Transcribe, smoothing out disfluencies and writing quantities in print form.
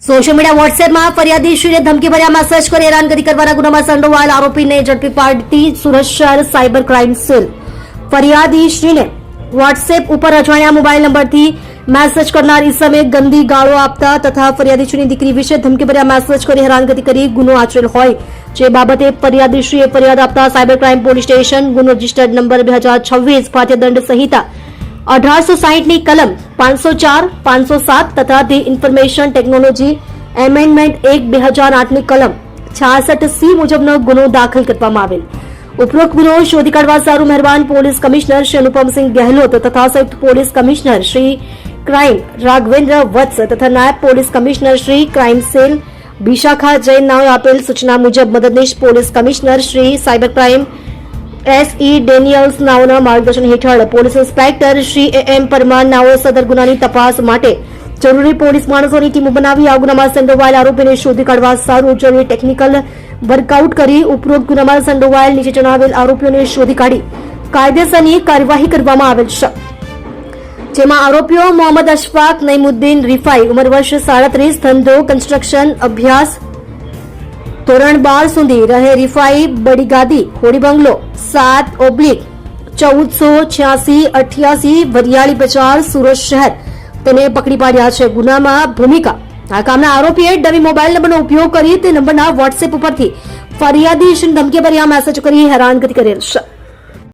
Social media વોટ્સએપમાં ફરિયાદીશ્રીને ધમકીભર્યા message કરી હેરાનગતિ કરવાના ગુનામાં સંડોવાયેલ આરોપીને ઝડપી પાડતી સુરત શહેર સાયબર ક્રાઇમ સેલ ફરિયાદીશ્રીને વોટ્સએપ ઉપર અજાણ્યા મોબાઈલ નંબરથી મેસેજ કરનાર ઈસમે ગંદી ગાળો આપતા તથા ફરિયાદીશ્રીની દીકરી વિશે ધમકીભર્યા મેસેજ કરી હેરાનગતિ કરી ગુનો આચરેલ હોય જે બાબતે ફરિયાદીશ્રીએ ફરિયાદ આપતા સાયબર ક્રાઇમ પોલીસ સ્ટેશન ગુનો રજિસ્ટર્ડ નંબર 2026 ભારતીય દંડ સંહિતા 1860 ની કલમ 504, 507 તથા the information technology amendment act 2008 ની કલમ 66C મુજબનો ગુનો દાખલ કરવામાં આવેલ. ઉપરોક્ત ગુનો શોધી કાઢવા સારું મહેરબાન પોલીસ કમિશનર શ્રી અનુપમસિંહ ગહેલોત તથા સંયુક્ત police commissioner Shri crime Raghavendra Vats તથા નાયબ police commissioner Shri crime cell Bishakha Jain નાઓએ આપેલ સૂચના મુજબ મદદનીશ police commissioner Shri cyber crime SE Daniels નાઓના માર્ગદર્શન હેઠળ police inspector Shri AM Parmar નાઓએ સદર ગુનાની તપાસ માટે જરૂરી પોલીસ માણસોની ટીમ બનાવી આ ગુનામાં સંડોવાયેલ આરોપીને શોધી કાઢવા સારું જરૂરી ટેકનિકલ વર્કઆઉટ કરી ઉપરોક્ત ગુનામાં સંડોવાયેલ નીચે જણાવેલ આરોપીઓને શોધી કાઢી કાયદેસરની કાર્યવાહી કરવામાં આવેલ છે. જેમાં આરોપીઓ મોહમ્મદ અશફાક નઈમુદ્દીન રિફાઈ ઉંમર વર્ષ 37 ધંધો કન્સ્ટ્રક્શન અભ્યાસ ધોરણ 12 સુધી રહે રિફાઈ બડીગાદી હોડી બંગલો 7/1486 વરિયાળી બજાર સુરત શહેર તેને પકડી પાડ્યા છે. ગુનામાં ભૂમિકા આ કામના આરોપીએ ડમી મોબાઈલ નંબરનો ઉપયોગ કરી તે નંબરના વોટ્સએપ ઉપરથી ફરિયાદી ધમકીભર્યા મેસેજ કરી હેરાનગતિ કરેલ છે.